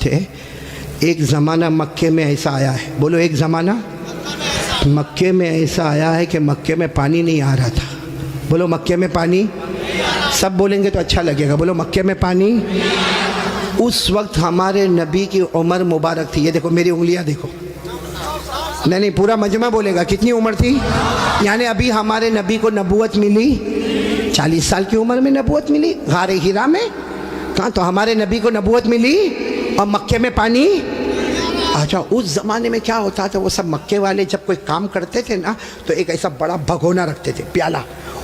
थे, एक ज़माना मक्के में ऐसा आया है, बोलो एक ज़माना मक्के में ऐसा आया है कि मक्के में पानी नहीं आ रहा था। बोलो मक्के में पानी, सब बोलेंगे तो अच्छा लगेगा, बोलो मक्के में पानी। उस वक्त हमारे नबी की उम्र मुबारक थी, ये देखो मेरी उंगलियां देखो, नहीं पूरा मजमा बोलेगा, कितनी उम्र थी, यानी अभी हमारे नबी को नबूवत मिली 40 साल की उम्र में नबूवत मिली, गारे हिरा में। कहाँ, तो हमारे नबी को नबूवत मिली और मक्के में पानी। अच्छा, उस ज़माने में क्या होता था, वो सब मक्के वाले जब कोई काम करते थे ना, तो एक ऐसा बड़ा भगोना रखते थे, प्याला,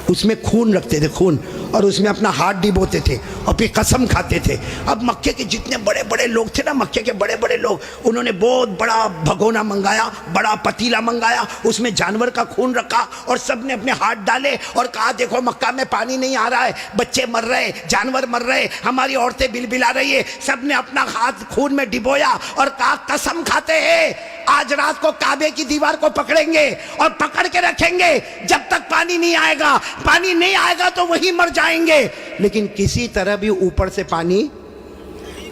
उसमें खून रखते थे, खून, और उसमें अपना हाथ डिबोते थे और फिर कसम खाते थे। अब मक्के के जितने बड़े बड़े लोग थे ना, मक्के के बड़े बड़े लोग, उन्होंने बहुत बड़ा भगोना मंगाया, बड़ा पतीला मंगाया, उसमें जानवर का खून रखा और सब ने अपने हाथ डाले और कहा देखो मक्का में पानी नहीं आ रहा है, बच्चे मर रहे, जानवर मर रहे, हमारी औरतें बिलबिला रही है। सब ने अपना हाथ खून में डिबोया और कहा कसम खाते हैं आज रात को काबे की दीवार को पकड़ेंगे और पकड़ के रखेंगे जब तक पानी नहीं आएगा, पानी नहीं आएगा तो वहीं मर जाएंगे, लेकिन किसी तरह भी ऊपर से पानी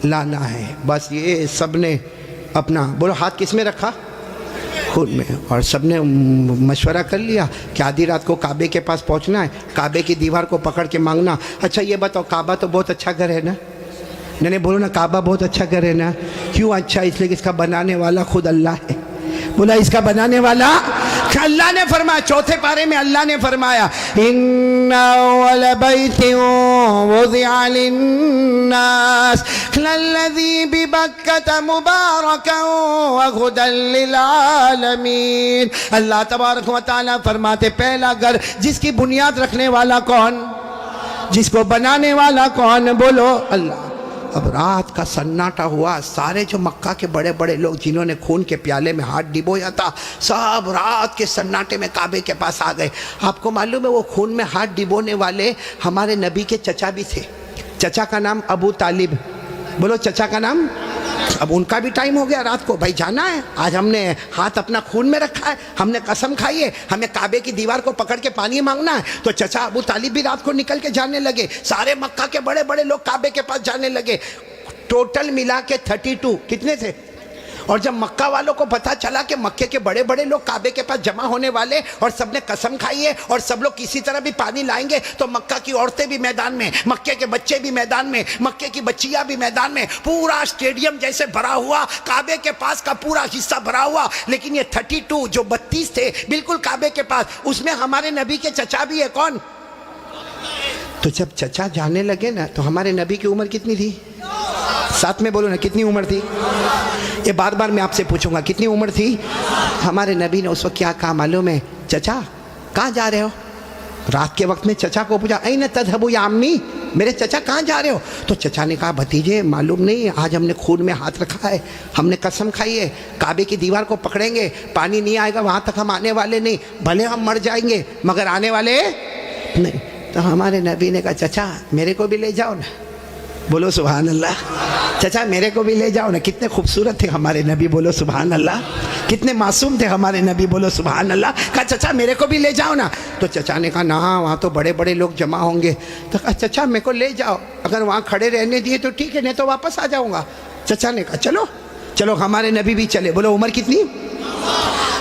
लाना है। बस ये सब ने अपना, बोलो हाथ किस में रखा, खून में, और सब ने मशवरा कर लिया कि आधी रात को काबे के पास पहुंचना है, काबे की दीवार को पकड़ के मांगना। अच्छा ये बताओ, काबा तो बहुत अच्छा घर है ना, नहीं बोलो ना, काबा बहुत अच्छा घर है ना। क्यों अच्छा, इसलिए कि इसका बनाने वाला खुद अल्लाह है। बोला इसका बनाने वाला अल्लाह ने फरमाया, चौथे पारे में अल्लाह ने फरमाया इन्ना अव्वल बैतिन वुज़िअ लिन्नास लल्लज़ी बिबक्कता मुबारकन व हुदल लिल आलमीन। अल्लाह तबारक व तआला फरमाते, पहला घर जिसकी बुनियाद रखने वाला कौन, जिसको बनाने वाला कौन, बोलो अल्लाह। अब रात का सन्नाटा हुआ, सारे जो मक्का के बड़े बड़े लोग जिन्होंने खून के प्याले में हाथ डिबोया था, सब रात के सन्नाटे में काबे के पास आ गए। आपको मालूम है वो खून में हाथ डिबोने वाले हमारे नबी के चचा भी थे। चचा का नाम अबू तालिब, बोलो चचा का नाम। अब उनका भी टाइम हो गया, रात को भाई जाना है, आज हमने हाथ अपना खून में रखा है, हमने कसम खाई है, हमें काबे की दीवार को पकड़ के पानी मांगना है। तो चचा अबू तालिब भी रात को निकल के जाने लगे, सारे मक्का के बड़े बड़े लोग काबे के पास जाने लगे। टोटल मिला के 32 कितने थे। और जब मक्का वालों को पता चला कि मक्के के बड़े बड़े लोग काबे के पास जमा होने वाले और सबने कसम खाई है और सब लोग किसी तरह भी पानी लाएंगे, तो मक्का की औरतें भी मैदान में, मक्के के बच्चे भी मैदान में, मक्के की बच्चियां भी मैदान में, पूरा स्टेडियम जैसे भरा हुआ, काबे के पास का पूरा हिस्सा भरा हुआ। लेकिन ये 32 जो 32 थे बिल्कुल काबे के पास, उसमें हमारे नबी के चचा भी है, कौन। तो जब चचा जाने लगे ना, तो हमारे नबी की उम्र कितनी थी, साथ में बोलो ना कितनी उम्र थी। ये बार बार मैं आपसे पूछूंगा कितनी उम्र थी। हमारे नबी ने उस वक्त क्या कहा मालूम है, चचा कहाँ जा रहे हो। रात के वक्त में चचा को पूछा ऐन तज़हबू या अम्मी, मेरे चचा कहाँ जा रहे हो। तो चचा ने कहा भतीजे मालूम नहीं, आज हमने खून में हाथ रखा है, हमने कसम खाई है काबे की दीवार को पकड़ेंगे, पानी नहीं आएगा वहाँ तक हम आने वाले नहीं, भले हम मर जाएंगे मगर आने वाले नहीं। तो हमारे नबी ने कहा चचा मेरे को भी ले जाओ ना, बोलो सुभान अल्लाह। चचा मेरे को भी ले जाओ ना। कितने खूबसूरत थे हमारे नबी, बोलो सुभान अल्लाह। कितने मासूम थे हमारे नबी, बोलो सुभान अल्लाह। कहा चचा मेरे को भी ले जाओ ना। तो चचा ने कहा ना, वहाँ तो बड़े बड़े लोग जमा होंगे। तो कहा चचा मेरे को ले जाओ, अगर वहाँ खड़े रहने दिए तो ठीक है, नहीं तो वापस आ जाऊँगा। चचा ने कहा चलो चलो, हमारे नबी भी चले। बोलो उम्र कितनी।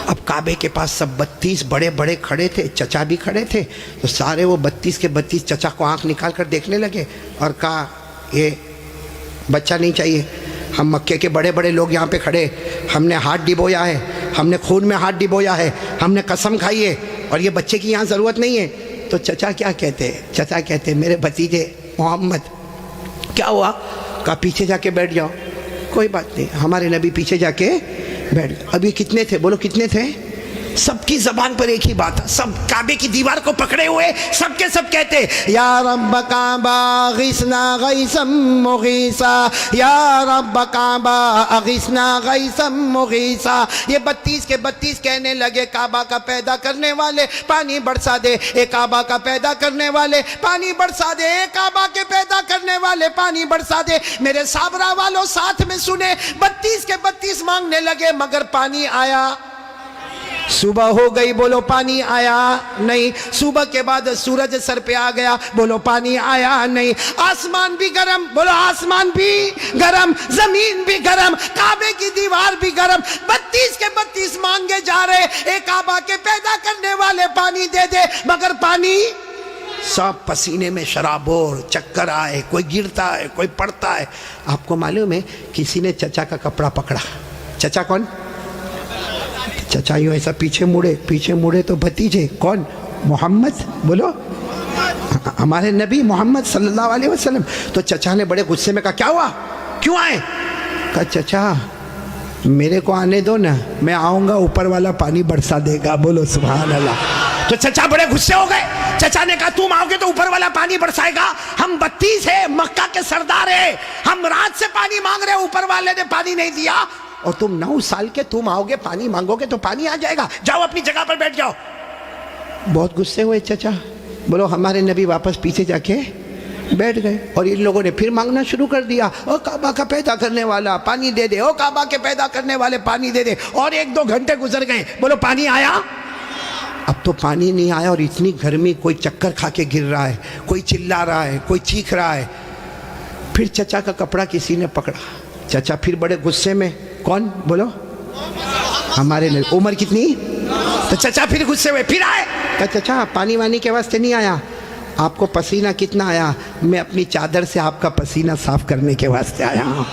अब काबे के पास सब 32 बड़े बड़े खड़े थे, चचा भी खड़े थे। तो सारे वो 32 के 32 चचा को आँख निकाल कर देखने लगे और कहा ये बच्चा नहीं चाहिए, हम मक्के के बड़े बड़े लोग यहाँ पे खड़े, हमने हाथ डिबोया है, हमने खून में हाथ डिबोया है, हमने कसम खाई है और ये बच्चे की यहाँ ज़रूरत नहीं है। तो चचा क्या कहते हैं, चचा कहते मेरे भतीजे मोहम्मद क्या हुआ। कहा पीछे जाके बैठ जाओ। कोई बात नहीं, हमारे नबी पीछे जाके बैठ गए। अब ये कितने थे, बोलो कितने थे। सबकी जबान पर एक ही बात है, सब काबे की दीवार को पकड़े हुए सबके सब कहते या रब्ब काबा अगिसना गैसम मुगीसा, या रब्ब काबा अगिसना गैसम मुगीसा। ये 32 के 32 कहने लगे काबा का पैदा करने वाले पानी बरसा दे, ए काबा का पैदा करने वाले पानी बरसा दे, ए काबा के पैदा करने वाले पानी बरसा दे। मेरे साबरा वालों साथ में सुने, 32 के 32 मांगने लगे मगर पानी आया। सुबह हो गई, बोलो पानी आया नहीं। सुबह के बाद सूरज सर पे आ गया, बोलो पानी आया नहीं। आसमान भी गरम, बोलो आसमान भी गरम, जमीन भी गरम, काबे की दीवार भी गरम। 32 के 32 मांगे जा रहे, एक काबा के पैदा करने वाले पानी दे दे, मगर पानी सब पसीने में शराबोर, चक्कर आए, कोई गिरता है, कोई पड़ता है। आपको मालूम है किसी ने चचा का कपड़ा पकड़ा। चचा कौन? चचा यूं ऐसा पीछे मुड़े तो भतीजे कौन? मोहम्मद, बोलो हमारे नबी मोहम्मद सल्लल्लाहु अलैहि वसल्लम। तो चचा ने बड़े गुस्से में कहा क्या हुआ, क्यों आए? कहा चचा मेरे को आने दो ना, मैं आऊंगा ऊपर वाला पानी बरसा देगा, बोलो सुभान अल्लाह। तो चचा बड़े गुस्से हो गए। चचा ने कहा तुम आओगे तो ऊपर वाला पानी बरसाएगा? हम 32 है, मक्का के सरदार है, हम रात से पानी मांग रहे, ऊपर वाले ने पानी नहीं दिया, और तुम 9 साल के तुम आओगे पानी मांगोगे तो पानी आ जाएगा, जाओ अपनी जगह पर बैठ जाओ। बहुत गुस्से हुए चचा। बोलो हमारे नबी वापस पीछे जाके बैठ गए, और इन लोगों ने फिर मांगना शुरू कर दिया, ओ काबा का पैदा करने वाला पानी दे दे, ओ काबा के पैदा करने वाले पानी दे दे। और 1-2 घंटे गुजर गए, बोलो पानी आया? अब तो पानी नहीं आया, और इतनी गर्मी, कोई चक्कर खा के गिर रहा है, कोई चिल्ला रहा है, कोई चीख रहा है। फिर चचा का कपड़ा किसी ने पकड़ा। चचा फिर बड़े गुस्से में, कौन? बोलो हमारे नबी। उम्र कितनी? तो चचा फिर गुस्से हुए, फिर आए। कहा चचा पानी वानी के वास्ते नहीं आया, आपको पसीना कितना आया? मैं अपनी चादर से आपका पसीना साफ करने के वास्ते आया हूँ।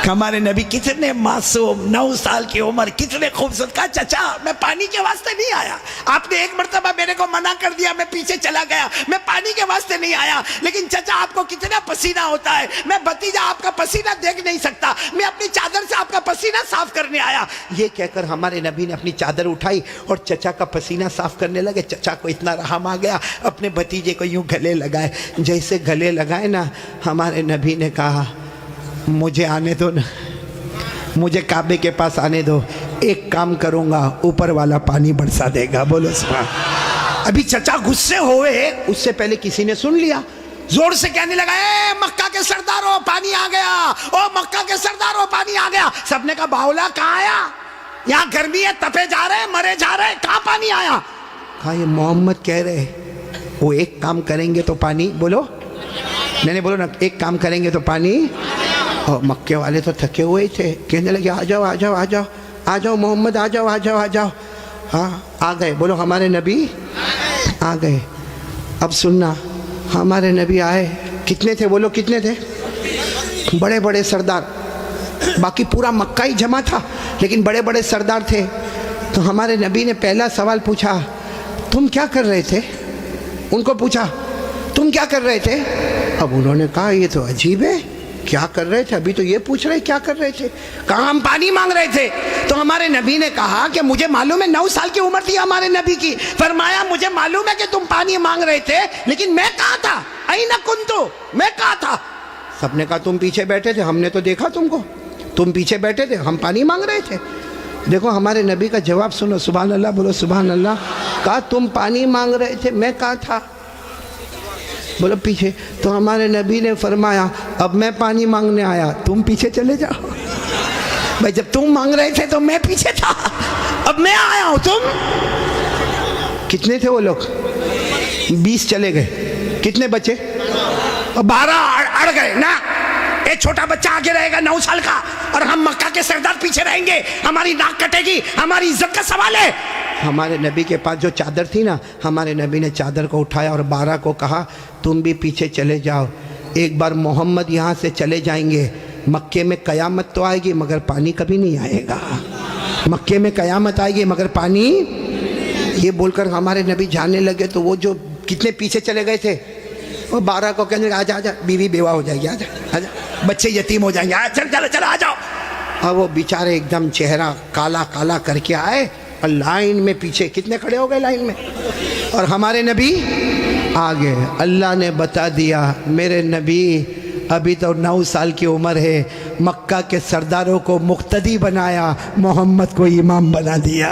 हमारे नबी कितने मासूम, 9 साल की उम्र, कितने खूबसूरत। कहा चचा मैं पानी के वास्ते नहीं आया, आपने एक मर्तबा मेरे को मना कर दिया, मैं पीछे चला गया, मैं पानी के वास्ते नहीं आया। लेकिन चचा आपको कितना पसीना होता है, मैं भतीजा आपका पसीना देख नहीं सकता, मैं अपनी चादर से आपका पसीना साफ करने आया। ये कहकर हमारे नबी ने अपनी चादर उठाई और चचा का पसीना साफ करने लगे। चचा को इतना रहम आ गया, अपने भतीजे को यूं गले लगाए। जैसे गले लगाए ना, हमारे नबी ने कहा मुझे आने दो ना, मुझे काबे के पास आने दो, एक काम करूंगा ऊपर वाला पानी बरसा देगा, बोलो सुभान। अभी चचा गुस्से हुए, उससे पहले किसी ने सुन लिया, जोर से कहने लगा ए मक्का के सरदारों पानी आ गया, ओ मक्का के सरदारों पानी आ गया। सबने कहा बावला कहाँ आया, यहाँ गर्मी है, तपे जा रहे, मरे जा रहे, कहाँ पानी आया? कहा ये मोहम्मद कह रहे, वो एक काम करेंगे तो पानी, बोलो नहीं बोलो ना, एक काम करेंगे तो पानी। और मक्के वाले तो थके हुए थे, कहने लगे आ जाओ आ जाओ आ जाओ आ जाओ मोहम्मद, आ जाओ आ जाओ आ जाओ। हाँ आ गए, बोलो हमारे नबी आ गए। अब सुनना, हमारे नबी आए, कितने थे बोलो, कितने थे? बड़े बड़े सरदार, बाकी पूरा मक्का ही जमा था, लेकिन बड़े बड़े सरदार थे। तो हमारे नबी ने पहला सवाल पूछा, तुम क्या कर रहे थे? उनको पूछा तुम क्या कर रहे थे? अब उन्होंने कहा ये तो अजीब है, क्या कर रहे थे? अभी तो ये पूछ रहे क्या कर रहे थे? कहा हम पानी मांग रहे थे। तो हमारे नबी ने कहा कि मुझे मालूम है, 9 साल की उम्र थी हमारे नबी की, फरमाया मुझे मालूम है कि तुम पानी मांग रहे थे, लेकिन मैं कहाँ था? अईना कुंतु, मैं कहाँ था? सबने कहा तुम पीछे बैठे थे, हमने तो देखा तुमको, तुम पीछे बैठे थे, हम पानी मांग रहे थे। देखो हमारे नबी का जवाब सुनो, सुभान अल्लाह, बोलो सुभान अल्लाह। कहा तुम पानी मांग रहे थे, मैं कहाँ था? बोलो पीछे। तो हमारे नबी ने फरमाया अब मैं पानी मांगने आया, तुम पीछे चले जाओ। भाई जब तुम मांग रहे थे तो मैं पीछे था, अब मैं आया हूं, तुम कितने थे वो लोग? 20 चले गए, कितने बचे? 12 अड़ गए ना। एक छोटा बच्चा आगे रहेगा 9 साल का, और हम मक्का के सरदार पीछे रहेंगे, हमारी नाक कटेगी, हमारी इज्जत का सवाल है। हमारे नबी के पास जो चादर थी ना, हमारे नबी ने चादर को उठाया और 12 को कहा तुम भी पीछे चले जाओ, एक बार मोहम्मद यहाँ से चले जाएंगे, मक्के में कयामत तो आएगी मगर पानी कभी नहीं आएगा, मक्के में कयामत आएगी मगर पानी। ये बोलकर हमारे नबी जाने लगे। तो वो जो कितने पीछे चले गए थे, वो 12 को कहने लगे आजा आजा, बीवी बेवा हो जाएगी, आजा आजा, बच्चे यतीम हो जाएंगे, चल चल चल आ जाओ। और वो बेचारे एकदम चेहरा काला काला करके आए, और लाइन में पीछे कितने खड़े हो गए लाइन में, और हमारे नबी आगे। अल्लाह ने बता दिया मेरे नबी अभी तो 9 साल की उम्र है, मक्का के सरदारों को मुक्तदी बनाया, मोहम्मद को इमाम बना दिया।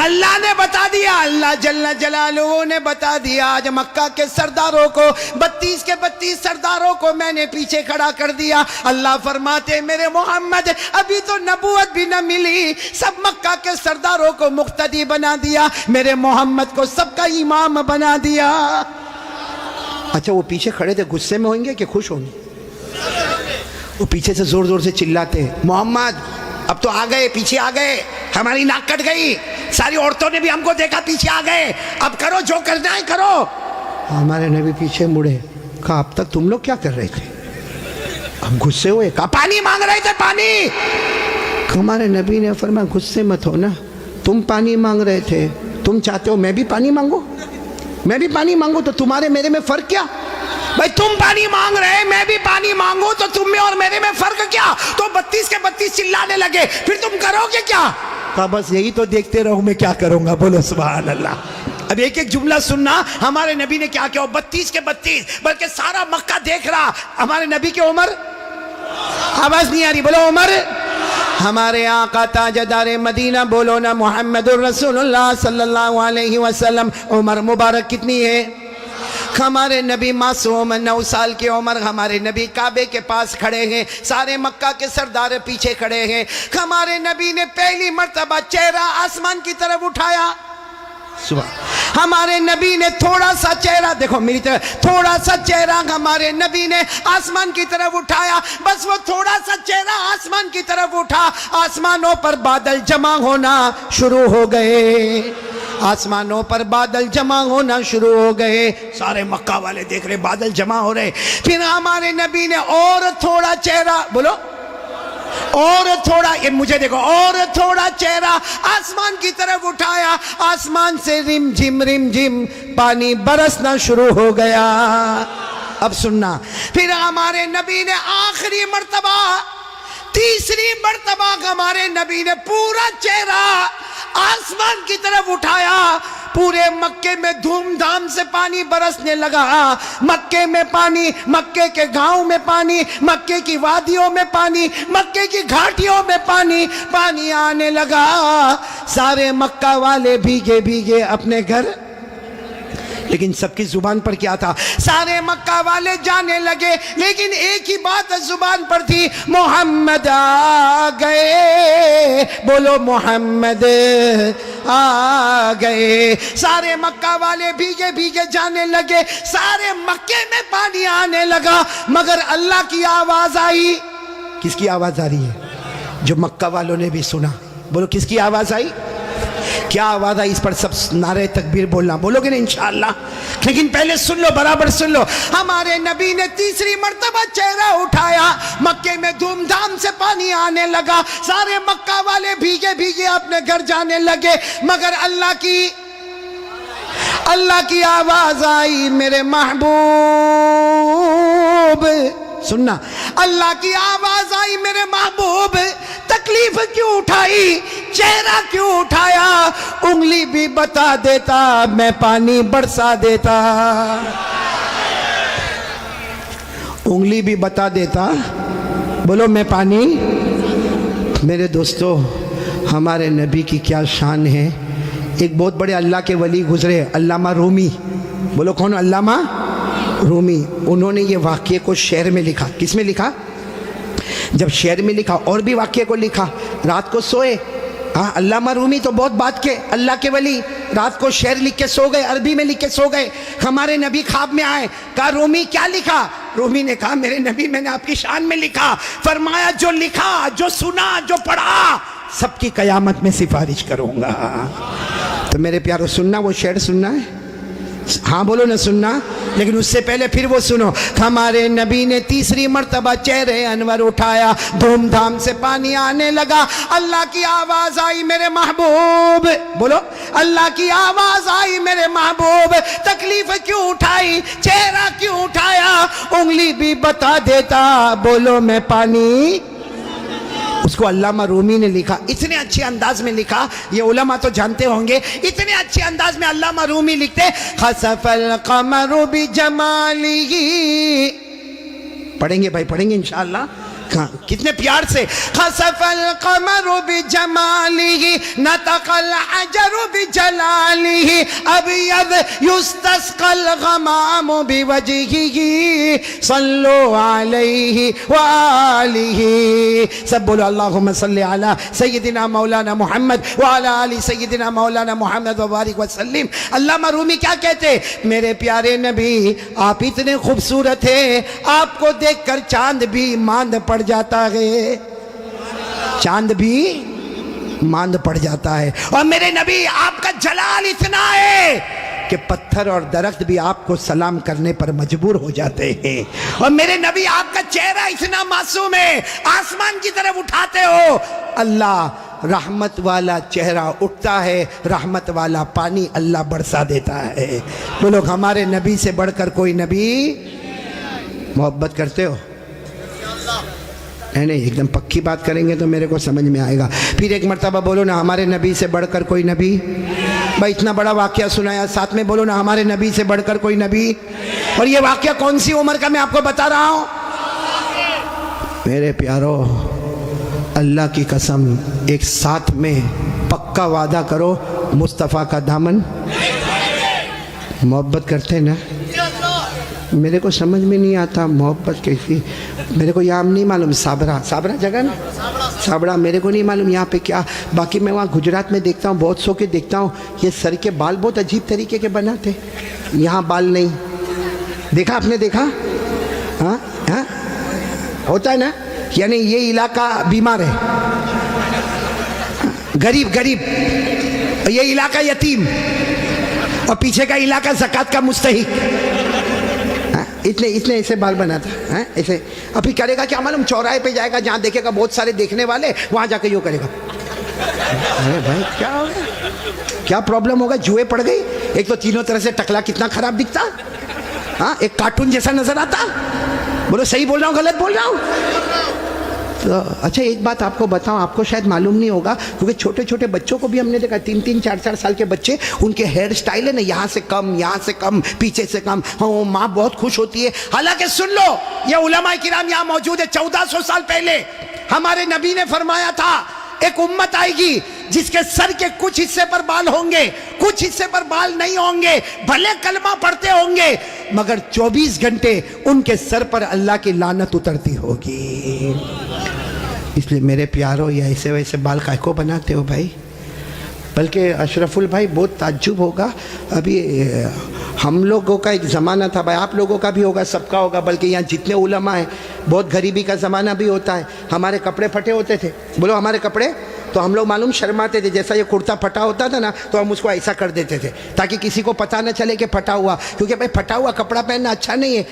अल्लाह ने बता दिया, अल्लाह जल्ला जलालुहू ने बता दिया। आज मक्का के सरदारों को 32 के 32 सरदारों को मैंने पीछे खड़ा कर दिया। अल्लाह फरमाते मेरे मोहम्मद अभी तो नबूवत भी न मिली, सब मक्का के सरदारों को मुक्तदी बना दिया, मेरे मोहम्मद को सबका इमाम बना दिया। अच्छा वो पीछे खड़े थे, गुस्से में होंगे कि खुश होंगे? वो पीछे से जोर जोर से चिल्लाते मोहम्मद अब तो आ गए, पीछे आ गए, हमारी नाक कट गई, सारी औरतों ने भी हमको देखा, पीछे आ गए, अब करो जो करना है करो। हमारे नबी पीछे मुड़े, कहा अब तक तुम लोग क्या कर रहे थे? हम गुस्से हुए, कहा पानी मांग रहे थे, पानी। हमारे नबी ने फरमाया गुस्से मत हो ना, तुम पानी मांग रहे थे, तुम चाहते हो मैं भी पानी मांगू? मैं भी पानी मांगू तो तुम्हारे मेरे में फर्क क्या? भाई तुम पानी मांग रहे, मैं भी पानी मांगू तो तुम में और मेरे में फर्क क्या? तो 32 के 32 चिल्लाने लगे, फिर तुम करोगे क्या? कहा बस यही तो देखते रहो, मैं क्या करूंगा। बोलो सुभान अल्लाह। अब एक एक जुमला सुनना, हमारे नबी ने क्या किया। 32 के 32 बल्कि सारा मक्का देख रहा, हमारे नबी की उम्र, आवाज नहीं आ रही, बोलो उम्र। हमारे आका ताजदार मदीना, बोलो ना मुहम्मदुर रसूलुल्लाह सल्लल्लाहु अलैहि वसल्लम, उम्र मुबारक कितनी है? हमारे नबी मासूम 9 साल की उम्र, हमारे नबी काबे के पास खड़े हैं, सारे मक्का के सरदार पीछे खड़े हैं। हमारे नबी ने पहली मर्तबा चेहरा आसमान की तरफ उठाया, सुबह। हमारे नबी ने थोड़ा सा चेहरा, देखो मेरी तरफ, थोड़ा सा चेहरा हमारे नबी ने आसमान की तरफ उठाया। बस वो थोड़ा सा चेहरा आसमान की तरफ उठा, आसमानों पर बादल जमा होना शुरू हो गए, आसमानों पर बादल जमा होना शुरू हो गए। सारे मक्का वाले देख रहे बादल जमा हो रहे। फिर हमारे नबी ने और थोड़ा चेहरा, बोलो और थोड़ा, ये मुझे देखो, और थोड़ा चेहरा आसमान की तरफ उठाया, आसमान से रिम झिम पानी बरसना शुरू हो गया। अब सुनना, फिर हमारे नबी ने आखिरी मर्तबा, तीसरी मर्तबा हमारे नबी ने पूरा चेहरा आसमान की तरफ उठाया। पूरे मक्के में धूमधाम से पानी बरसने लगा। मक्के में पानी, मक्के के गांव में पानी, मक्के की वादियों में पानी, मक्के की घाटियों में पानी, पानी आने लगा। सारे मक्का वाले भीगे भीगे अपने घर, लेकिन सबकी जुबान पर क्या था? सारे मक्का वाले जाने लगे, लेकिन एक ही बात जुबान पर थी, मोहम्मद आ गए। बोलो मोहम्मद आ गए। सारे मक्का वाले भीगे भीगे जाने लगे, सारे मक्के में पानी आने लगा, मगर अल्लाह की आवाज आई। किसकी आवाज आ रही है? जो मक्का वालों ने भी सुना। बोलो किसकी आवाज आई? क्या आवाज आई? इस पर सब नारे तकबीर बोलना, बोलोगे ना इंशाअल्लाह। लेकिन पहले सुन लो, बराबर सुन लो। हमारे नबी ने तीसरी मर्तबा चेहरा उठाया, मक्के में धूमधाम से पानी आने लगा। सारे मक्का वाले भीगे भीगे अपने घर जाने लगे, मगर अल्लाह की आवाज आई, मेरे महबूब, सुनना, अल्लाह की आवाज आई, मेरे महबूब तकलीफ क्यों उठाई, चेहरा क्यों उठाया? उंगली भी बता देता, मैं पानी बरसा देता। उंगली भी बता देता, बोलो मैं पानी। मेरे दोस्तों, हमारे नबी की क्या शान है। एक बहुत बड़े अल्लाह के वली गुजरे, अल्लामा रूमी। बोलो कौन? अल्लामा रूमी। उन्होंने ये वाक्य को शेर में लिखा। किस में लिखा? जब शेर में लिखा, और भी वाक्य को लिखा। रात को सोए, हाँ, अल्लामा रूमी तो बहुत बात के अल्लाह के वली, रात को शेर लिख के सो गए, अरबी में लिख के सो गए। हमारे नबी ख्वाब में आए, कहा रूमी क्या लिखा? रूमी ने कहा मेरे नबी मैंने आपकी शान में लिखा। फरमाया जो लिखा, जो सुना, जो पढ़ा, सबकी कयामत में सिफारिश करूंगा। तो मेरे प्यारो, सुनना, वो शेर सुनना है? हाँ बोलो ना, सुनना। लेकिन उससे पहले फिर वो सुनो। हमारे नबी ने तीसरी मर्तबा चेहरे अनवर उठाया, धूमधाम से पानी आने लगा। अल्लाह की आवाज आई, मेरे महबूब, बोलो अल्लाह की आवाज आई, मेरे महबूब तकलीफ क्यों उठाई, चेहरा क्यों उठाया? उंगली भी बता देता, बोलो मैं पानी। उसको अल्लामा रूमी ने लिखा, इतने अच्छे अंदाज में लिखा, ये उलमा तो जानते होंगे। इतने अच्छे अंदाज में अल्लामा रूमी लिखते, खसफल कमरु बिजमालिही, पढ़ेंगे भाई, पढ़ेंगे इंशाअल्लाह। कितने प्यार से, खसफल कमरु बिजमालिही नतकल अजरु बिजलालिही अबयद युस्तस्कल गमामु बिवजहिही सल्लु अलैहि व आलिही। सब बोलो अल्लाहुम्मा सल्ली अला सय्यदिना मौलाना मोहम्मद व अला आलि सय्यदिना मौलाना मोहम्मद व बारिक व सल्लिम। अल्लामा रूमी क्या कहते, मेरे प्यारे नबी आप इतने खूबसूरत हैं, आपको देखकर चांद भी मांद पड़ जाता है, चांद भी मांद पड़ जाता है। और मेरे नबी आपका जलाल इतना है कि पत्थर और दरख्त भी आपको सलाम करने पर मजबूर हो जाते हैं। और मेरे नबी आपका चेहरा इतना मासूम है, आसमान की तरफ उठाते हो, अल्लाह रहमत वाला चेहरा उठता है, रहमत वाला पानी अल्लाह बरसा देता है। बोलो हमारे नबी से बढ़कर कोई नबी। मोहब्बत करते हो? नहीं, एकदम पक्की बात करेंगे तो मेरे को समझ में आएगा। फिर एक मर्तबा बोलो ना, हमारे नबी से बढ़कर कोई नबी। भाई इतना बड़ा वाक़या सुनाया, साथ में बोलो ना, हमारे नबी से बढ़कर कोई नबी। और ये वाक़या कौन सी उम्र का मैं आपको बता रहा हूँ? मेरे प्यारो, अल्लाह की कसम, एक साथ में पक्का वादा करो, मुस्तफ़ा का दामन। मोहब्बत करते हैं ना? मेरे को समझ में नहीं आता मोहब्बत कैसी। मेरे को यहाँ नहीं मालूम, साबरा जगह ना, साबरा मेरे को नहीं मालूम यहाँ पे क्या। बाकी मैं वहाँ गुजरात में देखता हूँ, बहुत सौ के देखता हूँ, ये सर के बाल बहुत अजीब तरीके के बनाते, यहाँ बाल नहीं। देखा आपने? देखा? हाँ हाँ, होता है ना, यानी ये इलाका बीमार है, गरीब, ये इलाका यतीम, और पीछे का इलाका ज़कात का मुस्तहिक। इतने ऐसे बाल बनाता है ऐसे। अभी करेगा क्या मालूम, चौराहे पे जाएगा, जहाँ देखेगा बहुत सारे देखने वाले, वहाँ जाके यूँ करेगा। अरे भाई क्या हो गया, क्या प्रॉब्लम होगा? जुए पड़ गई? एक तो तीनों तरह से टकला कितना खराब दिखता, हाँ, एक कार्टून जैसा नजर आता। बोलो सही बोल रहा हूँ गलत बोल रहा हूँ? तो अच्छा एक बात आपको बताऊं, आपको शायद मालूम नहीं होगा, क्योंकि छोटे छोटे बच्चों को भी हमने देखा, 3-3, 4-4 साल के बच्चे, उनके हेयर स्टाइल है ना, यहाँ से कम, यहाँ से कम, पीछे से कम। हाँ, माँ बहुत खुश होती है। हालांकि सुन लो, ये उलमा किराम यहाँ मौजूद है, 1400 साल पहले हमारे नबी ने फरमाया था, एक उम्मत आएगी जिसके सर के कुछ हिस्से पर बाल होंगे, कुछ हिस्से पर बाल नहीं होंगे, भले कलमा पढ़ते होंगे, मगर 24 घंटे उनके सर पर अल्लाह की लानत उतरती होगी। इसलिए मेरे प्यारो, ये ऐसे वैसे बाल काय को बनाते हो भाई? बल्कि अशरफुल भाई बहुत ताज्जुब होगा, अभी हम लोगों का एक ज़माना था भाई, आप लोगों का भी होगा, सबका होगा, बल्कि यहाँ जितने उलमा हैं, बहुत गरीबी का ज़माना भी होता है। हमारे कपड़े फटे होते थे, बोलो हमारे कपड़े, तो हम लोग मालूम शर्माते थे, जैसा ये कुर्ता फटा होता था ना, तो हम उसको ऐसा कर देते थे ताकि किसी को पता न चले कि फटा हुआ, क्योंकि भाई फटा हुआ कपड़ा पहनना अच्छा नहीं है।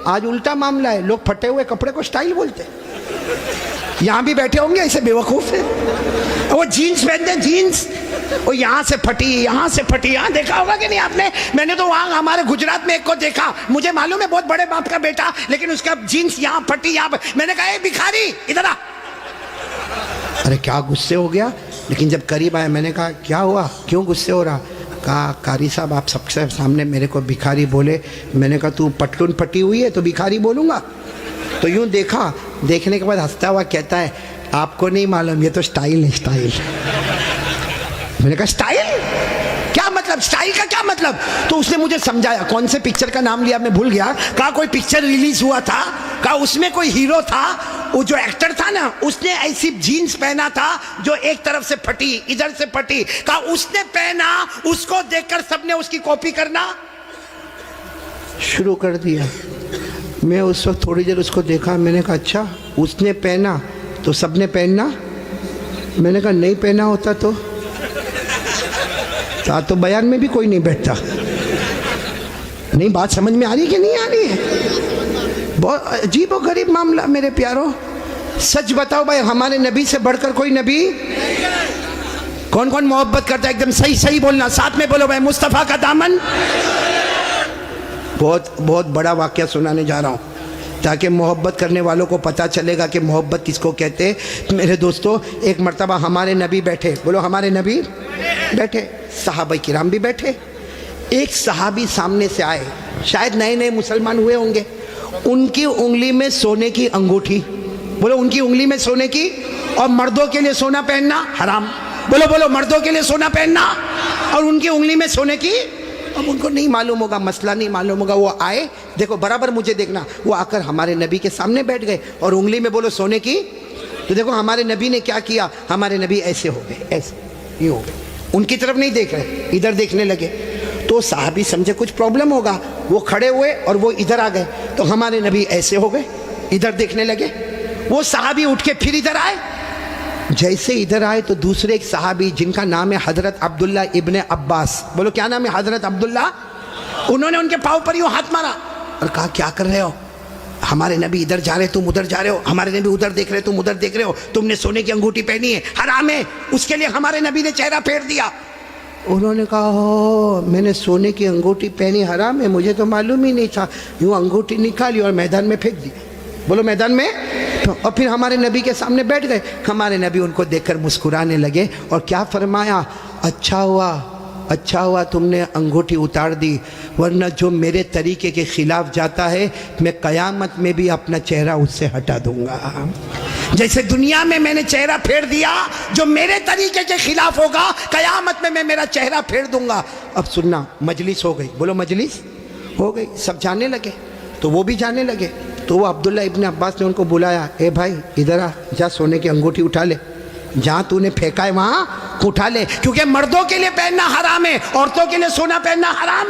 आज उल्टा मामला है, लोग फटे हुए कपड़े को स्टाइल बोलते। यहाँ भी बैठे होंगे ऐसे बेवकूफ़ है, वो जीन्स पहनते, जीन्स वो यहाँ से फटी, यहाँ से फटी, यहाँ देखा होगा कि नहीं आपने? मैंने तो वहाँ हमारे गुजरात में एक को देखा, मुझे मालूम है बहुत बड़े बाप का बेटा, लेकिन उसका जीन्स यहाँ फटी, यहाँ पर। मैंने कहा ए भिखारी इधर आ। अरे क्या गुस्से हो गया, लेकिन जब करीब आया मैंने कहा क्या हुआ, क्यों गुस्से हो रहा? कहा कारी साहब आप सबसे सामने मेरे को भिखारी बोले। मैंने कहा तू पटलून फटी हुई है तो भिखारी बोलूँगा? तो यूँ देखा, देखने के बाद हंसता हुआ कहता है आपको नहीं मालूम, ये तो स्टाइल है, स्टाइल। मैंने कहा स्टाइल क्या मतलब, स्टाइल का क्या मतलब? तो उसने मुझे समझाया, कौन से पिक्चर का नाम लिया मैं भूल गया, कहा कोई पिक्चर रिलीज हुआ था, कहा उसमें कोई हीरो था, वो जो एक्टर था ना उसने ऐसी जीन्स पहना था जो एक तरफ से फटी, इधर से फटी, कहा उसने पहना, उसको देखकर सबने उसकी कॉपी करना शुरू कर दिया। मैं उस वक्त थोड़ी देर उसको देखा, मैंने कहा अच्छा उसने पहना तो सबने पहनना? मैंने कहा नहीं पहना होता तो बयान में भी कोई नहीं बैठता। नहीं, बात समझ में आ रही कि नहीं आ रही है? बहुत अजीब और गरीब मामला मेरे प्यारो। सच बताओ भाई, हमारे नबी से बढ़कर कोई नबी? कौन कौन मोहब्बत करता है? एकदम सही सही बोलना, साथ में बोलो भाई, मुस्तफ़ा का दामन। बहुत बहुत बड़ा वाक़या सुनाने जा रहा हूँ ताकि मोहब्बत करने वालों को पता चलेगा कि मोहब्बत किसको कहते हैं। मेरे दोस्तों, एक मर्तबा हमारे नबी बैठे, बोलो हमारे नबी बैठे, सहाबा किराम भी बैठे। एक सहाबी सामने से आए, शायद नए नए मुसलमान हुए होंगे, उनकी उंगली में सोने की अंगूठी, बोलो उनकी उंगली में सोने की, और मर्दों के लिए सोना पहनना हराम। बोलो बोलो, मर्दों के लिए सोना पहनना और उनकी उंगली में सोने की। अब उनको नहीं मालूम होगा, मसला नहीं मालूम होगा, वो आए, देखो बराबर मुझे देखना, वो आकर हमारे नबी के सामने बैठ गए और उंगली में बोलो सोने की। तो देखो हमारे नबी ने क्या किया, हमारे नबी ऐसे हो गए, ऐसे ये हो गए, उनकी तरफ नहीं देख रहे, इधर देखने लगे। तो साहबी समझे कुछ प्रॉब्लम होगा, वो खड़े हुए और वो इधर आ गए। तो हमारे नबी ऐसे हो गए, इधर देखने लगे। वो साहबी उठ के फिर इधर आए। जैसे इधर आए तो दूसरे एक सहाबी जिनका नाम है हजरत अब्दुल्ला इब्ने अब्बास, बोलो क्या नाम है, हजरत अब्दुल्ला, उन्होंने उनके पाँव पर यूं हाथ मारा और कहा क्या कर रहे हो, हमारे नबी इधर जा रहे तुम उधर जा रहे हो, हमारे नबी उधर देख रहे तुम उधर देख रहे हो, तुमने सोने की अंगूठी पहनी है, हराम है, उसके लिए हमारे नबी ने चेहरा फेर दिया। उन्होंने कहा हो मैंने सोने की अंगूठी पहनी, हराम है, मुझे तो मालूम ही नहीं था। यूँ अंगूठी निकाली और मैदान में फेंक दी, बोलो मैदान में। और फिर हमारे नबी के सामने बैठ गए। हमारे नबी उनको देखकर मुस्कुराने लगे और क्या फरमाया, अच्छा हुआ तुमने अंगूठी उतार दी, वरना जो मेरे तरीके के खिलाफ जाता है मैं क़यामत में भी अपना चेहरा उससे हटा दूंगा। जैसे दुनिया में मैंने चेहरा फेर दिया, जो मेरे तरीके के खिलाफ होगा क़यामत में मैं मेरा चेहरा फेर दूंगा। अब सुनना, मजलिस हो गई, बोलो मजलिस हो गई, सब जाने लगे, तो वो भी जाने लगे। तो वो अब्दुल्ला इब्ने अब्बास ने उनको बुलाया, ए भाई इधर आ, जा सोने की अंगूठी उठा ले, जहाँ तूने फेंका है वहाँ उठा ले, क्योंकि मर्दों के लिए पहनना हराम है, औरतों के लिए सोना पहनना हराम।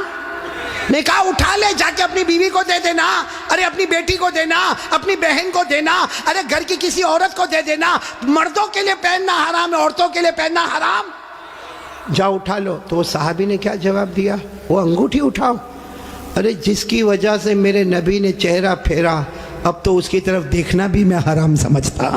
ने कहा उठा ले, जाके अपनी बीवी को दे देना, अरे अपनी बेटी को देना, अपनी बहन को देना, अरे घर की किसी औरत को दे देना। मर्दों के लिए पहनना हराम है, औरतों के लिए पहनना हराम। जा उठा लो। तो वो साहबी ने क्या जवाब दिया, वो अंगूठी उठाओ। अरे जिसकी वजह से मेरे नबी ने चेहरा फेरा, अब तो उसकी तरफ देखना भी मैं हराम समझता।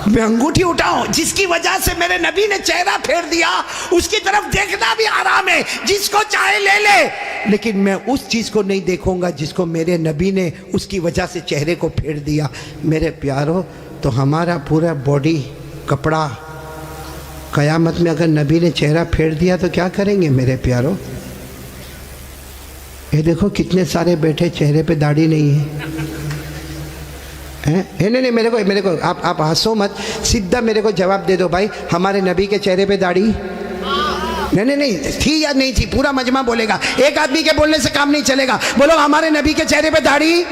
मैं अंगूठी उठाऊं, जिसकी वजह से मेरे नबी ने चेहरा फेर दिया, उसकी तरफ देखना भी हराम है। जिसको चाहे ले ले, लेकिन मैं उस चीज को नहीं देखूंगा जिसको मेरे नबी ने उसकी वजह से चेहरे को फेर दिया। मेरे प्यारो, तो हमारा पूरा बॉडी कपड़ा कयामत में अगर नबी ने चेहरा फेर दिया तो क्या करेंगे मेरे प्यारो। ये देखो कितने सारे बैठे, चेहरे पे दाढ़ी नहीं है। नहीं मेरे को आप हंसो मत, सीधा मेरे को जवाब दे दो भाई, हमारे नबी के चेहरे पे दाढ़ी नहीं थी या नहीं थी, पूरा मजमा बोलेगा, एक आदमी के बोलने से काम नहीं चलेगा। बोलो हमारे नबी के चेहरे पे दाढ़ी,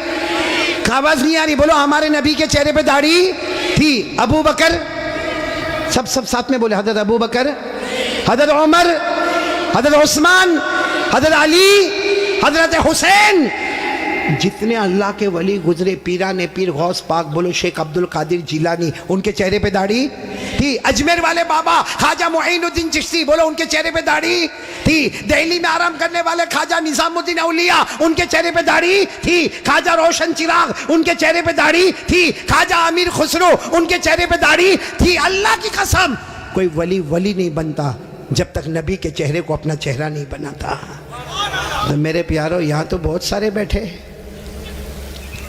आवाज नहीं आ रही, बोलो हमारे नबी के चेहरे पे दाढ़ी थी। अबू बकर, सब साथ में बोले, हजरत अबू बकर, हजरत उमर, हजरत उस्मान, हजरत अली, हजरत हुसैन, जितने अल्लाह के वली गुजरे, पीराने पीर गौस पाक, बोलो शेख अब्दुल कादिर जिलानी, उनके चेहरे पे दाढ़ी थी। अजमेर वाले बाबा ख्वाजा मुईनुद्दीन चिश्ती, बोलो उनके चेहरे पे दाढ़ी थी। दिल्ली में आराम करने वाले ख्वाजा निजामुद्दीन औलिया, उनके चेहरे पे दाढ़ी थी। ख्वाजा रोशन चिराग, उनके चेहरे पे दाढ़ी थी। ख्वाजा अमीर खुसरो, उनके चेहरे पे दाढ़ी थी। अल्लाह की कसम, कोई वली नहीं बनता जब तक नबी के चेहरे को अपना चेहरा नहीं बनाता। तो मेरे प्यारो, यहाँ तो बहुत सारे बैठे,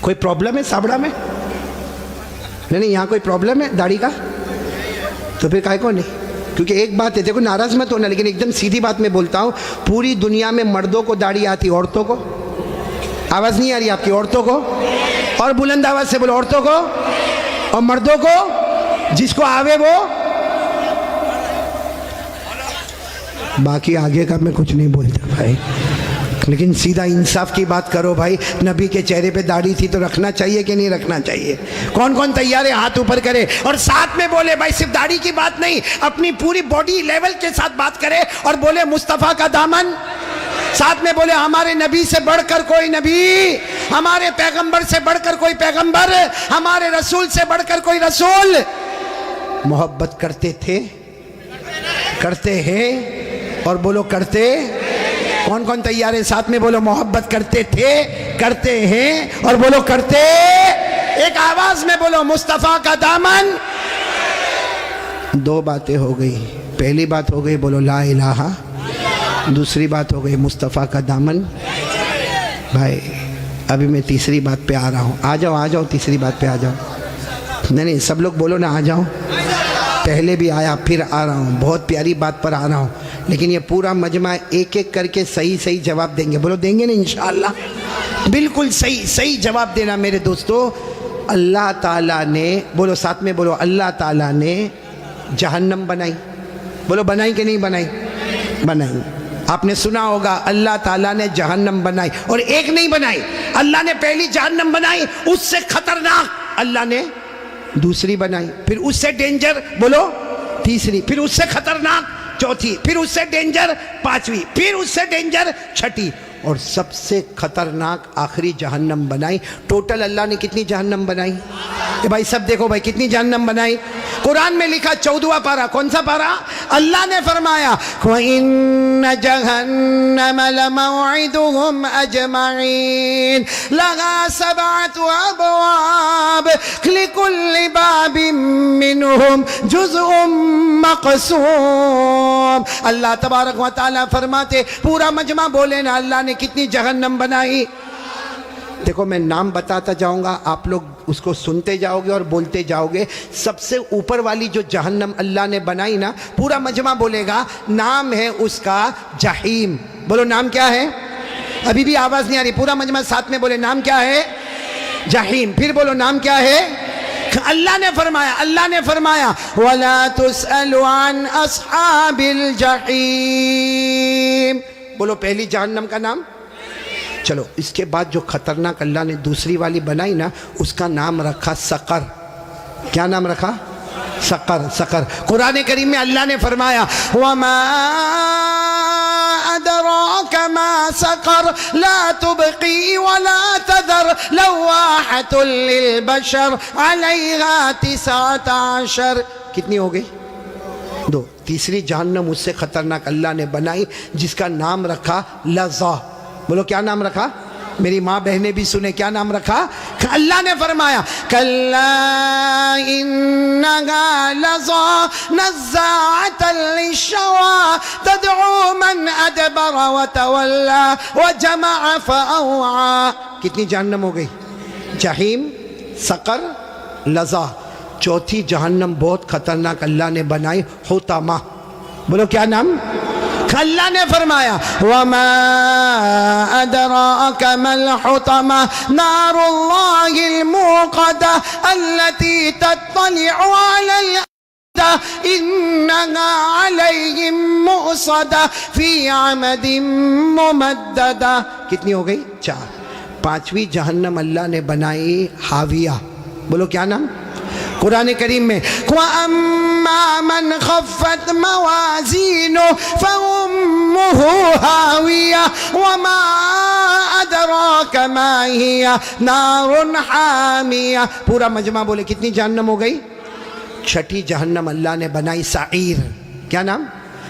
कोई प्रॉब्लम है साबड़ा में? नहीं यहाँ कोई प्रॉब्लम है दाढ़ी का? तो फिर काहे को नहीं? क्योंकि एक बात है, देखो नाराज मत होना, लेकिन एकदम सीधी बात मैं बोलता हूँ, पूरी दुनिया में मर्दों को दाढ़ी आती, औरतों को आवाज़ नहीं आ रही आपकी? औरतों को, और बुलंद आवाज़ से बोलो, औरतों को और मर्दों को, जिसको आवे वो। बाकी आगे का मैं कुछ नहीं बोलता भाई, लेकिन सीधा इंसाफ की बात करो भाई। नबी के चेहरे पे दाढ़ी थी तो रखना चाहिए कि नहीं रखना चाहिए? कौन कौन तैयार है हाथ ऊपर करे और साथ में बोले, भाई सिर्फ दाढ़ी की बात नहीं, अपनी पूरी बॉडी लेवल के साथ बात करे और बोले मुस्तफ़ा का दामन, साथ में बोले हमारे नबी से बढ़कर कोई नबी, हमारे पैगंबर से बढ़कर कोई पैगंबर, हमारे रसूल से बढ़कर कोई रसूल। मोहब्बत करते थे, करते हैं, और बोलो करते। कौन कौन तैयार है? साथ में बोलो मोहब्बत करते थे, करते हैं, और बोलो करते। एक आवाज में बोलो मुस्तफा का दामन। दो बातें हो गई, पहली बात हो गई बोलो ला इलाहा, दूसरी बात हो गई मुस्तफा का दामन। भाई अभी मैं तीसरी बात पे आ रहा हूँ, आ जाओ तीसरी बात पे आ जाओ। नहीं सब लोग बोलो ना, आ जाओ। पहले भी आया, फिर आ रहा हूँ, बहुत प्यारी बात पर आ रहा हूँ, लेकिन ये पूरा मजमा एक एक करके सही जवाब देंगे। बोलो देंगे ना इंशाअल्लाह? बिल्कुल सही जवाब देना मेरे दोस्तों। अल्लाह ताला ने, बोलो साथ में बोलो, अल्लाह ताला ने जहन्नम बनाई। बोलो बनाई कि नहीं बनाई? बनाई। आपने सुना होगा अल्लाह ताला ने जहन्नम बनाई, और एक नहीं बनाई, अल्लाह ने पहली जहन्नम बनाई, उससे खतरनाक अल्लाह ने दूसरी बनाई, फिर उससे डेंजर बोलो तीसरी, फिर उससे खतरनाक चौथी, फिर उससे डेंजर पांचवी, फिर उससे डेंजर छठी, और सबसे खतरनाक आखिरी जहन्नम बनाई। टोटल अल्लाह ने कितनी जहन्नम बनाई? भाई सब देखो भाई, कितनी जहन्नम बनाई? कुरान में लिखा 14वां पारा, कौन सा पारा? अल्लाह ने फरमाया इन्न जहन्नम लमौइदुहुम अजमईन लहा सबअतु अबवाब लिकुल्लि बाबिन मिनहुम जुज़उम मक़सूम। अल्लाह तबारक व तआला फरमाते, पूरा मजमा बोले ना, अल्लाह ने कितनी जहन्नम बनाई। देखो मैं नाम बताता जाऊंगा, आप लोग उसको सुनते जाओगे और बोलते जाओगे। सबसे ऊपर वाली जो जहन्नम अल्लाह ने बनाई ना, पूरा मजमा बोलेगा, नाम है उसका जहीम। बोलो नाम क्या है? अभी भी आवाज नहीं आ रही, पूरा मजमा साथ में बोले, नाम क्या है? जहीम। फिर बोलो नाम क्या है? अल्लाह ने फरमाया वला तुसअलु अन अस्हाबिल जहीम। बोलो पहली जहन्नम का नाम। चलो इसके बाद जो खतरनाक अल्लाह ने दूसरी वाली बनाई ना, उसका नाम रखा सकर। क्या नाम रखा? सकर। सकर। कुरान करीम में अल्लाह ने फरमाया वमा अदराका मा सकर ला तुबकी वला तदर लवाहतुल लिलबशर अलैहा 19। कितनी हो गई? 2। तीसरी जहन्नम उससे खतरनाक अल्लाह ने बनाई, जिसका नाम रखा लज़ा। बोलो क्या नाम रखा? मेरी माँ बहनें भी सुने, क्या नाम रखा? अल्लाह ने फरमाया कल्ला इन्नहा लज़ा नज़्ज़ाअतल लिश्शवा तदउ मन अदबर व तवल्ला व जमअ फअवा। कितनी जहन्नम हो गई? जहीम, सकर, लज़ा। चौथी जहन्नम बहुत खतरनाक अल्लाह ने बनाई, हुतमा। बोलो क्या नाम? अल्लाह ने फरमाया वमा अदराका मल हुतमा नारुल्लाहिल मुक़दा अल्लती तत्तलिउ अलल अफ़दा इन्नहा अलैहिम मुअसदा फी अमदिन मुमद्ददा। कितनी हो गई? 4। पांचवी जहन्नम अल्लाह ने बनाई हाविया। बोलो क्या नाम? कुरान करीम में वअम्मा मन खफ़्फ़त मवाज़ीनुहु फ़उम्मुहु हाविया वमा अदराका मा हिया नारुन हामिया। पूरा मजमा बोले कितनी जहन्नम हो गई? 6ठी जहन्नम अल्लाह ने बनाई सईर। क्या नाम?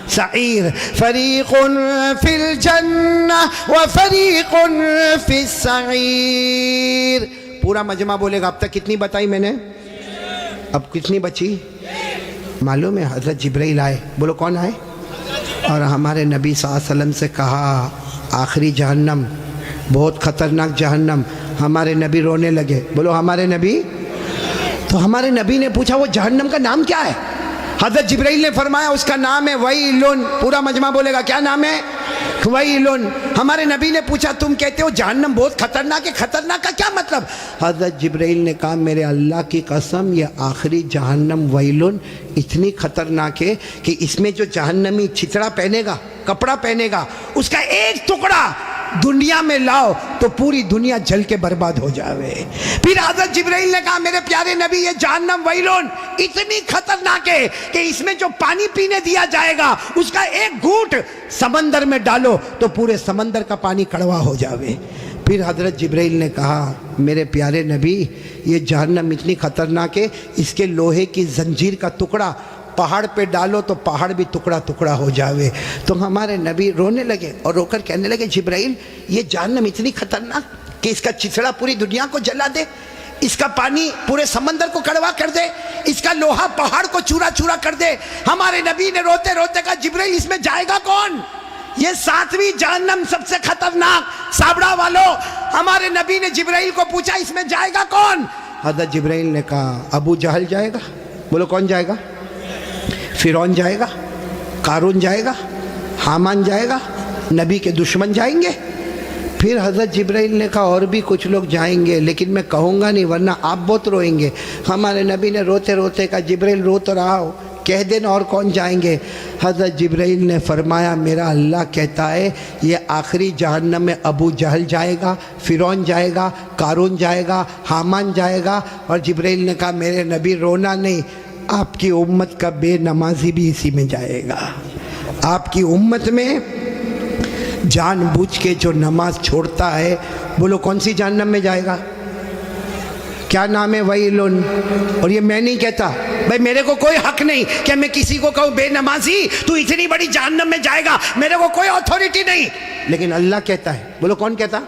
सईर। फरीक़ुन फिल जन्नह व फरीक़ुन फिस सईर। पूरा मजमा बोलेगा। अब तक कितनी बताई मैंने? अब कितनी बची? मालूम है? हज़रत जिब्राइल आए। बोलो कौन आए? और हमारे नबी सल्लल्लाहु अलैहि वसल्लम से कहा आखिरी जहन्नम बहुत ख़तरनाक जहन्नम। हमारे नबी रोने लगे। बोलो हमारे नबी। तो हमारे नबी ने पूछा वो जहन्नम का नाम क्या है? हज़रत जिब्राइल ने फरमाया उसका नाम है वैलुन। पूरा मजमा बोलेगा क्या नाम है? वैलुन। हमारे नबी ने पूछा तुम कहते हो जहन्नम बहुत खतरनाक है, खतरनाक का क्या मतलब? हज़रत जिब्राइल ने कहा मेरे अल्लाह की कसम ये आखिरी जहन्नम वैलुन इतनी खतरनाक है कि इसमें जो जहन्नमी छितड़ा पहनेगा, कपड़ा पहनेगा, उसका एक टुकड़ा दुनिया में लाओ तो पूरी दुनिया जल के बर्बाद हो जावे। फिर हज़रत जिब्राइल ने कहा मेरे प्यारे नबी ये जहन्नम वैलुन इतनी खतरनाक है कि इसमें जो पानी पीने दिया जाएगा उसका एक घूंट समंदर में डालो तो पूरे समंदर का पानी कड़वा हो जावे। फिर हज़रत जिब्राइल ने कहा मेरे प्यारे नबी ये जहन्नम इतनी खतरनाक है इसके लोहे की जंजीर का टुकड़ा पहाड़ पे डालो तो पहाड़ भी टुकड़ा टुकड़ा हो जावे। तो हमारे नबी रोने लगे और रोकर कहने लगे जिब्राइल ये जहन्नम इतनी खतरनाक कि इसका चिथड़ा पूरी दुनिया को जला दे, इसका पानी पूरे समंदर को कड़वा कर दे, इसका लोहा पहाड़ को चूरा चूरा कर दे। हमारे नबी ने रोते रोते कहा जिब्राइल इसमें जाएगा कौन? ये 7वीं जहन्नम सबसे खतरनाक। साबड़ा वालों हमारे नबी ने जिब्राइल को पूछा इसमें जाएगा कौन? हज़रत जिब्राइल ने कहा अबू जहल जाएगा। बोलो कौन जाएगा? फिरौन जाएगा, कारून जाएगा, हामान जाएगा, नबी के दुश्मन जाएंगे। फिर हज़रत जिब्राइल ने कहा और भी कुछ लोग जाएंगे, लेकिन मैं कहूँगा नहीं वरना आप बहुत रोएंगे। हमारे नबी ने रोते रोते कहा जिब्राइल रो तो रहा हो, कह देना और कौन जाएंगे। हज़रत जिब्राइल ने फरमाया मेरा अल्लाह कहता है ये आखिरी जहन्नम में अबू जहल जाएगा, फ़िरौन जाएगा, कारून जाएगा, हामान जाएगा। और जिब्राइल ने कहा मेरे नबी रोना नहीं, आपकी उम्मत का बेनमाजी भी इसी में जाएगा। आपकी उम्मत में जानबूझ के जो नमाज छोड़ता है, बोलो कौन सी जहन्नम में जाएगा? क्या नाम है? वैलुन। और ये मैं नहीं कहता भाई, मेरे को कोई हक नहीं कि मैं किसी को कहूँ बेनमाजी तू इतनी बड़ी जहन्नम में जाएगा, मेरे को कोई अथॉरिटी नहीं, लेकिन अल्लाह कहता है। बोलो कौन कहता?